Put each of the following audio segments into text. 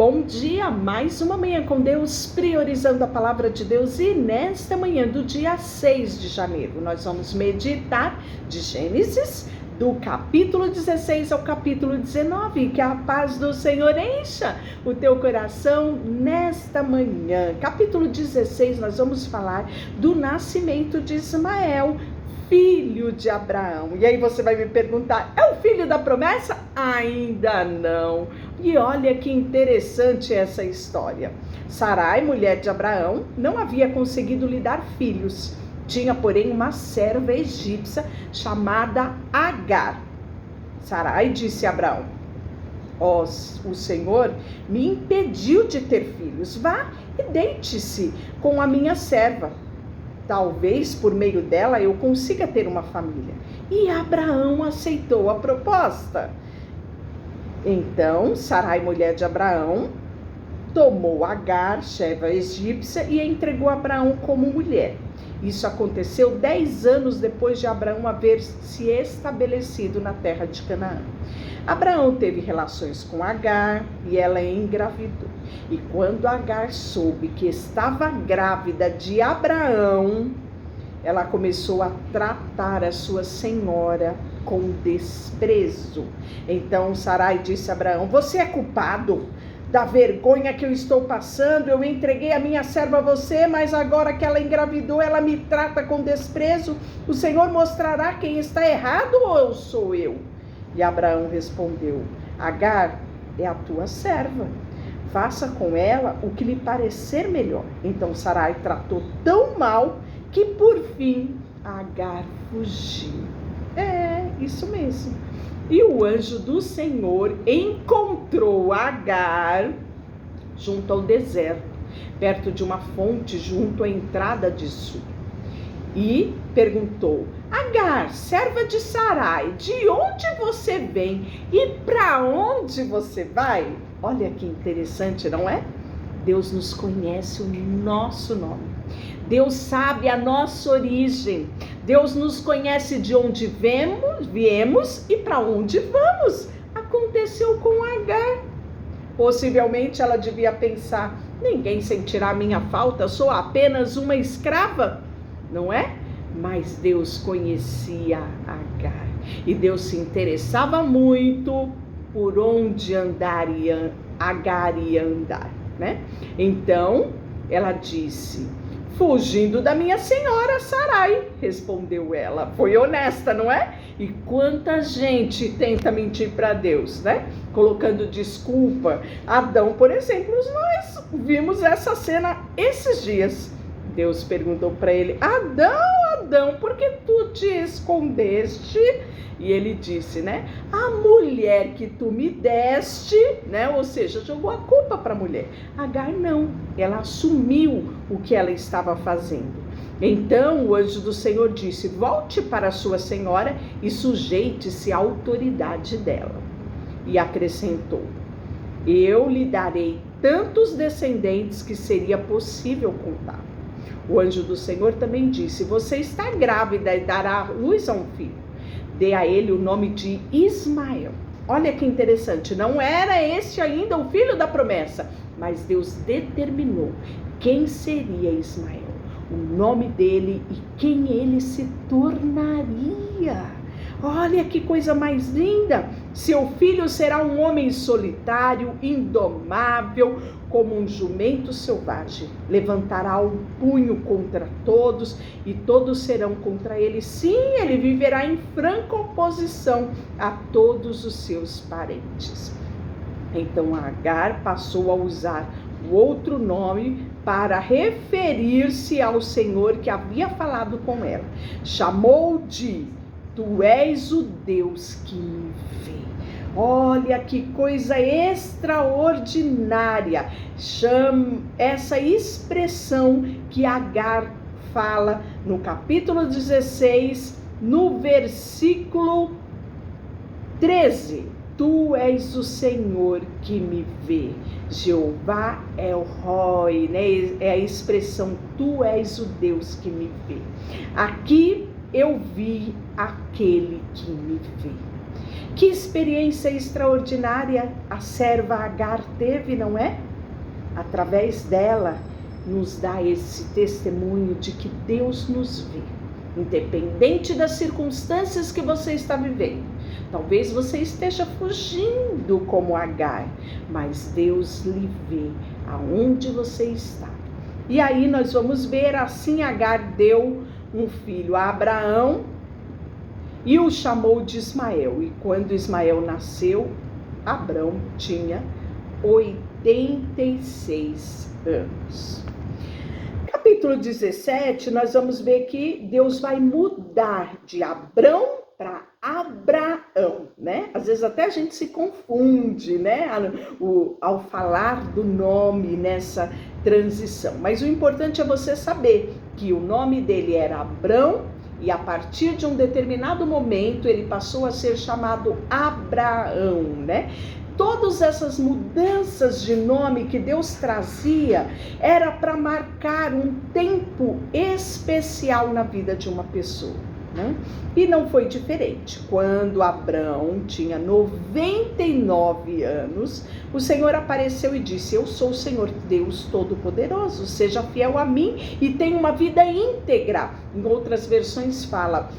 bom dia, mais uma manhã com Deus, priorizando a palavra de Deus. E nesta manhã do dia 6 de janeiro, nós vamos meditar de Gênesis, do capítulo 16 ao capítulo 19. Que a paz do Senhor encha o teu coração nesta manhã. Capítulo 16, nós vamos falar do nascimento de Ismael, filho de Abraão. E aí você vai me perguntar, é o filho da promessa? Ainda não. E olha que interessante essa história. Sarai, mulher de Abraão, não havia conseguido lhe dar filhos. Tinha, porém, uma serva egípcia chamada Agar. Sarai disse a Abraão: o Senhor me impediu de ter filhos. Vá e deite-se com a minha serva. Talvez por meio dela eu consiga ter uma família. E Abraão aceitou a proposta. Então Sarai, mulher de Abraão, tomou Agar, serva egípcia, e a entregou a Abraão como mulher. Isso aconteceu 10 anos depois de Abraão haver se estabelecido na terra de Canaã. Abraão teve relações com Agar e ela engravidou. E quando Agar soube que estava grávida de Abraão, ela começou a tratar a sua senhora com desprezo. Então Sarai disse a Abraão: você é culpado da vergonha que eu estou passando. Eu entreguei a minha serva a você, mas agora que ela engravidou, ela me trata com desprezo. O Senhor mostrará quem está errado ou sou eu? E Abraão respondeu: Agar é a tua serva. Faça com ela o que lhe parecer melhor. Então Sarai tratou tão mal que por fim Agar fugiu. É, isso mesmo. E o anjo do Senhor encontrou Agar junto ao deserto, perto de uma fonte, junto à entrada de Sur. E perguntou: Agar, serva de Sarai, de onde você vem e para onde você vai? Olha que interessante, não é? Deus nos conhece o nosso nome. Deus sabe a nossa origem. Deus nos conhece de onde viemos e para onde vamos. Aconteceu com Agar. Possivelmente ela devia pensar: ninguém sentirá a minha falta, sou apenas uma escrava, não é? Mas Deus conhecia Agar e Deus se interessava muito por onde Agar ia andar, né? Então ela disse: fugindo da minha senhora Sarai, respondeu ela. Foi honesta, não é? E quanta gente tenta mentir para Deus, né? Colocando desculpa. Adão, por exemplo, nós vimos essa cena esses dias. Deus perguntou para ele: Adão, por que tu te escondeste? E ele disse, né? A mulher que tu me deste, né? Ou seja, jogou a culpa para a mulher. Agar não, ela assumiu o que ela estava fazendo. Então o anjo do Senhor disse: volte para a sua senhora e sujeite-se à autoridade dela. E acrescentou: eu lhe darei tantos descendentes que seria possível contar. O anjo do Senhor também disse: você está grávida e dará luz a um filho. Dê a ele o nome de Ismael. Olha que interessante, não era este ainda o filho da promessa, mas Deus determinou quem seria Ismael, o nome dele e quem ele se tornaria. Olha que coisa mais linda! Seu filho será um homem solitário, indomável, como um jumento selvagem. Levantará o punho contra todos e todos serão contra ele. Sim, ele viverá em franca oposição a todos os seus parentes. Então Agar passou a usar o outro nome para referir-se ao Senhor que havia falado com ela. Chamou de: tu és o Deus que me vê. Olha que coisa extraordinária. Essa expressão que Agar fala no capítulo 16, no versículo 13. Tu és o Senhor que me vê. Jeová é o Roi, né? É a expressão: tu és o Deus que me vê. Aqui eu vi aquele que me vê. Que experiência extraordinária a serva Agar teve, não é? Através dela, nos dá esse testemunho de que Deus nos vê, independente das circunstâncias que você está vivendo. Talvez você esteja fugindo como Agar, mas Deus lhe vê aonde você está. E aí nós vamos ver, assim Agar deu um filho a Abraão e o chamou de Ismael. E quando Ismael nasceu, Abraão tinha 86 anos. Capítulo 17, nós vamos ver que Deus vai mudar de Abrão para Abraão, né? Às vezes até a gente se confunde, né? Ao falar do nome nessa transição. Mas o importante é você saber que o nome dele era Abrão e a partir de um determinado momento ele passou a ser chamado Abraão, né? Todas essas mudanças de nome que Deus trazia era para marcar um tempo especial na vida de uma pessoa, né? E não foi diferente. Quando Abraão tinha 99 anos, o Senhor apareceu e disse: eu sou o Senhor Deus Todo-Poderoso, seja fiel a mim e tenha uma vida íntegra. Em outras versões fala: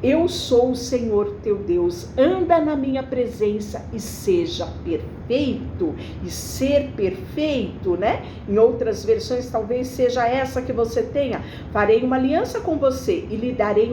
eu sou o Senhor teu Deus, anda na minha presença e seja perfeito. E ser perfeito, né? Em outras versões talvez seja essa que você tenha. Farei uma aliança com você e lhe darei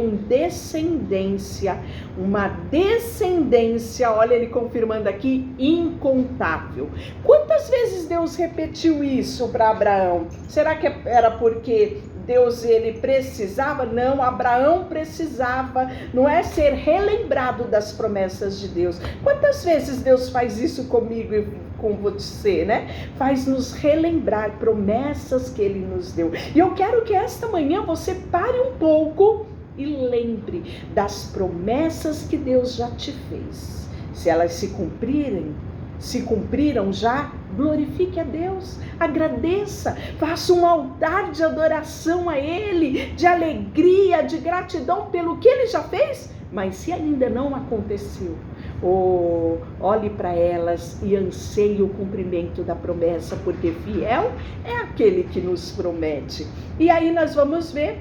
uma descendência, olha ele confirmando aqui, incontável. Quantas vezes Deus repetiu isso para Abraão? Será que era porque Deus ele precisava? Não, Abraão precisava, não é, ser relembrado das promessas de Deus. Quantas vezes Deus faz isso comigo e com você, né? Faz nos relembrar promessas que ele nos deu. E eu quero que esta manhã você pare um pouco e lembre das promessas que Deus já te fez. Se elas se cumpriram já, glorifique a Deus, agradeça, faça um altar de adoração a Ele, de alegria, de gratidão pelo que Ele já fez. Mas se ainda não aconteceu, olhe para elas e anseie o cumprimento da promessa, porque fiel é aquele que nos promete. E aí nós vamos ver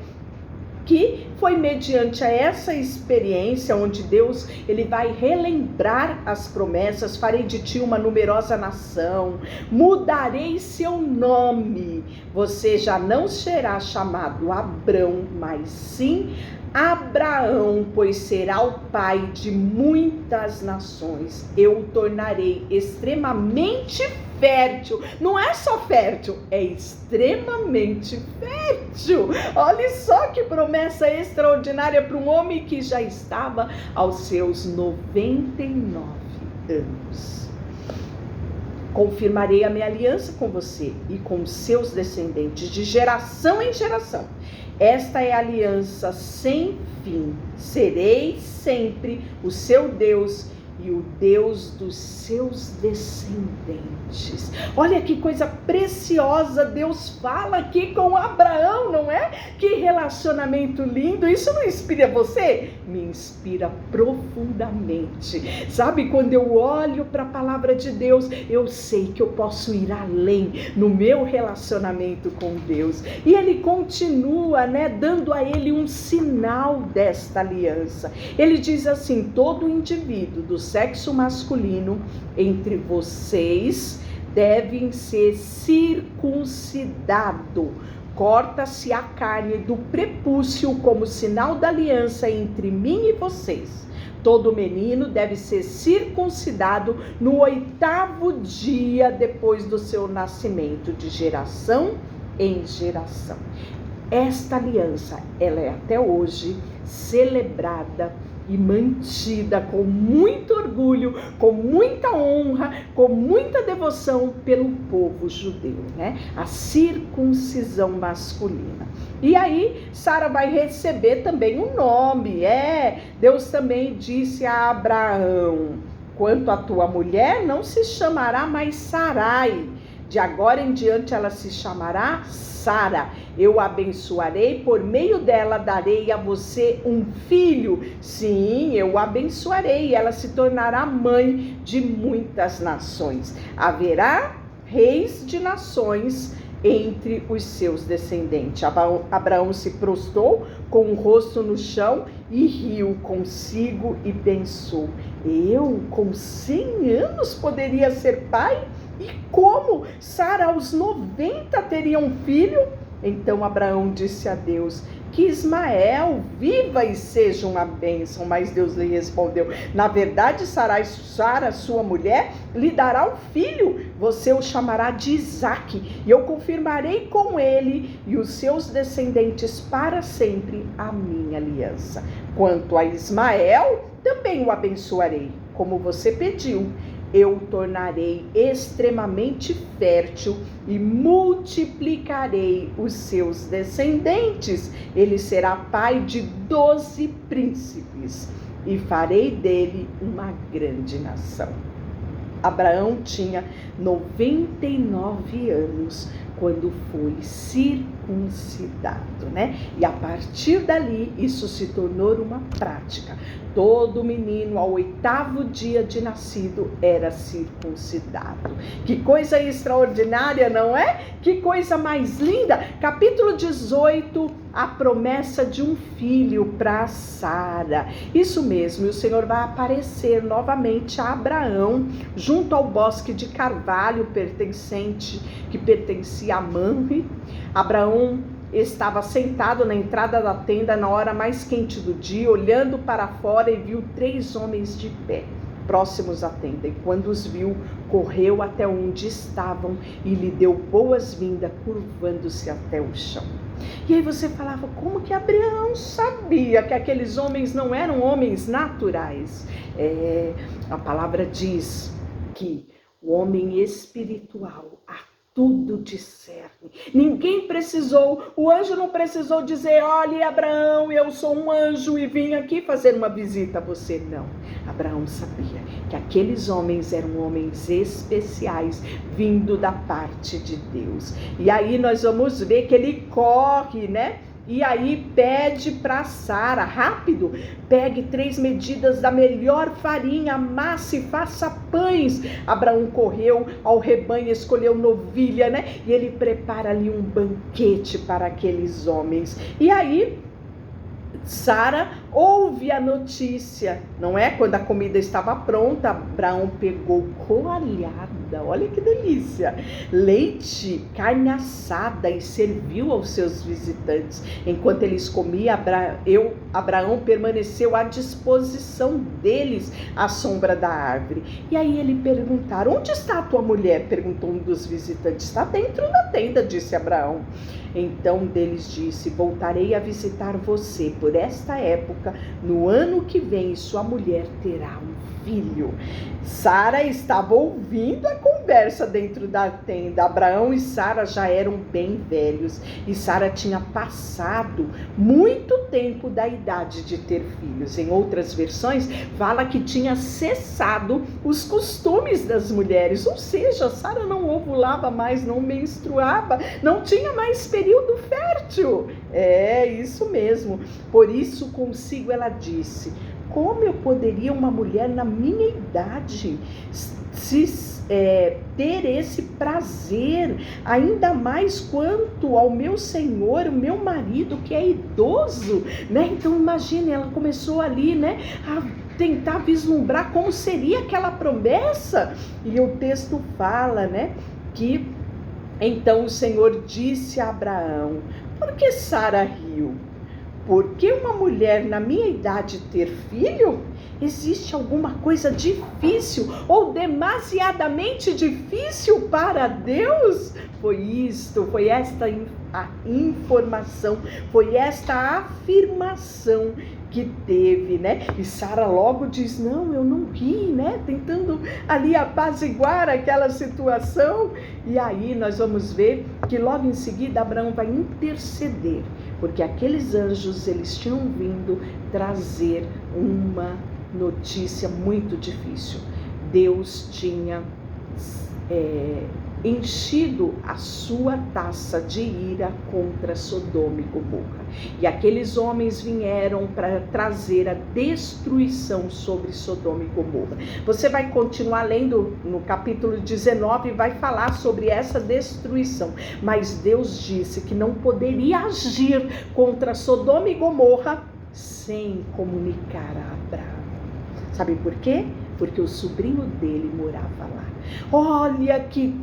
que foi mediante a essa experiência onde Deus ele vai relembrar as promessas: farei de ti uma numerosa nação, mudarei seu nome, você já não será chamado Abrão, mas sim Abraão, pois será o pai de muitas nações. Eu o tornarei extremamente fértil. Não é só fértil, é extremamente fértil. Olha só que promessa extraordinária para um homem que já estava aos seus 99 anos. Confirmarei a minha aliança com você e com seus descendentes de geração em geração. Esta é a aliança sem fim. Serei sempre o seu Deus e o Deus dos seus descendentes. Olha que coisa preciosa Deus fala aqui com Abraão, não é? Que relacionamento lindo. Isso não inspira você? Me inspira profundamente. Sabe, quando eu olho para a palavra de Deus, eu sei que eu posso ir além no meu relacionamento com Deus. E ele continua, né, dando a ele um sinal desta aliança. Ele diz assim: todo indivíduo do sexo masculino entre vocês devem ser circuncidado. Corta-se a carne do prepúcio como sinal da aliança entre mim e vocês. Todo menino deve ser circuncidado no 8º dia depois do seu nascimento, de geração em geração. Esta aliança, ela é até hoje celebrada e mantida com muito orgulho, com muita honra, com muita devoção pelo povo judeu, né? A circuncisão masculina. E aí, Sara vai receber também um nome. Deus também disse a Abraão: quanto a tua mulher, não se chamará mais Sarai, De agora em diante ela se chamará Sara. Eu a abençoarei, por meio dela darei a você um filho. Sim, eu a abençoarei. Ela se tornará mãe de muitas nações. Haverá reis de nações entre os seus descendentes. Abraão se prostrou com o rosto no chão e riu consigo e pensou: eu com 100 anos poderia ser pai? E como? Sara aos 90 teria um filho? Então Abraão disse a Deus: que Ismael viva e seja uma bênção. Mas Deus lhe respondeu: na verdade, Sara, sua mulher, lhe dará um filho. Você o chamará de Isaque, e eu confirmarei com ele e os seus descendentes para sempre a minha aliança. Quanto a Ismael, também o abençoarei, como você pediu. Eu o tornarei extremamente fértil e multiplicarei os seus descendentes. Ele será pai de 12 príncipes e farei dele uma grande nação. Abraão tinha 99 anos quando foi circuncidado, né? E a partir dali isso se tornou uma prática. Todo menino ao 8º dia de nascido era circuncidado. Que coisa extraordinária, não é? Que coisa mais linda! Capítulo 18, a promessa de um filho para Sara. Isso mesmo, e o Senhor vai aparecer novamente a Abraão junto ao bosque de carvalho que pertencia a Mamre. Abraão estava sentado na entrada da tenda na hora mais quente do dia, olhando para fora, e viu 3 homens de pé, próximos à tenda. E quando os viu, correu até onde estavam e lhe deu boas-vindas, curvando-se até o chão. E aí você falava: como que Abraão sabia que aqueles homens não eram homens naturais? A palavra diz que o homem espiritual tudo discerne. Ninguém precisou, o anjo não precisou dizer: olha, Abraão, eu sou um anjo e vim aqui fazer uma visita a você. Não, Abraão sabia que aqueles homens eram homens especiais, vindo da parte de Deus. E aí nós vamos ver que ele corre, né? E aí pede para Sara: rápido, pegue 3 medidas da melhor farinha, amasse e faça pães. Abraão correu ao rebanho, escolheu novilha, né? E ele prepara ali um banquete para aqueles homens. E aí Sara ouve a notícia, não é? Quando a comida estava pronta, Abraão pegou coalhada, olha que delícia, leite, carne assada, e serviu aos seus visitantes. Enquanto eles comiam, Abraão permaneceu à disposição deles à sombra da árvore. E aí ele perguntaram: onde está a tua mulher? Perguntou um dos visitantes. Está dentro da tenda, disse Abraão. Então um deles disse: voltarei a visitar você por esta época, no ano que vem, e sua mulher terá um filho. Sara estava ouvindo a conversa dentro da tenda. Abraão e Sara já eram bem velhos, e Sara tinha passado muito tempo da idade de ter filhos. Em outras versões fala que tinha cessado os costumes das mulheres, ou seja, Sara não ovulava mais, não menstruava, não tinha mais período fértil. É isso mesmo. Por isso consigo ela disse: como eu poderia, uma mulher na minha idade, ter esse prazer, ainda mais quanto ao meu Senhor, o meu marido, que é idoso, né? Então imagine, ela começou ali, né, a tentar vislumbrar como seria aquela promessa. E o texto fala, né, que então o Senhor disse a Abraão: por que Sara riu? Porque uma mulher na minha idade ter filho? Existe alguma coisa difícil ou demasiadamente difícil para Deus? Foi esta a informação, foi esta a afirmação que teve, né? E Sara logo diz: não, eu não ri, né? Tentando ali apaziguar aquela situação. E aí nós vamos ver que logo em seguida Abraão vai interceder, porque aqueles anjos, eles tinham vindo trazer uma notícia muito difícil. Deus tinha enchido a sua taça de ira contra Sodoma e Gomorra. E aqueles homens vieram para trazer a destruição sobre Sodoma e Gomorra. Você vai continuar lendo no capítulo 19 e vai falar sobre essa destruição. Mas Deus disse que não poderia agir contra Sodoma e Gomorra sem comunicar a Abraão. Sabe por quê? Porque o sobrinho dele morava lá. Olha que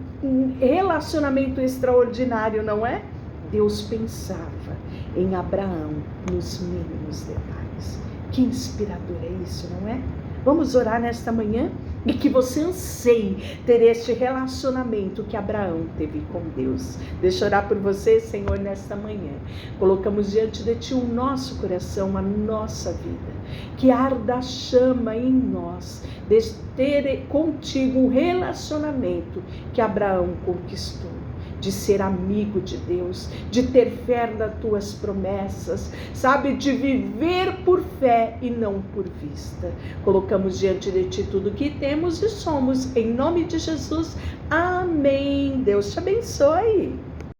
relacionamento extraordinário, não é? Deus pensava em Abraão nos mínimos detalhes. Que inspirador é isso, não é? Vamos orar nesta manhã? E que você anseie ter este relacionamento que Abraão teve com Deus. Deixa eu orar por você, Senhor, nesta manhã. Colocamos diante de Ti o nosso coração, a nossa vida. Que arda a chama em nós, de ter contigo um relacionamento que Abraão conquistou. De ser amigo de Deus, de ter fé nas tuas promessas, sabe, de viver por fé e não por vista. Colocamos diante de Ti tudo que temos e somos, em nome de Jesus. Amém. Deus te abençoe.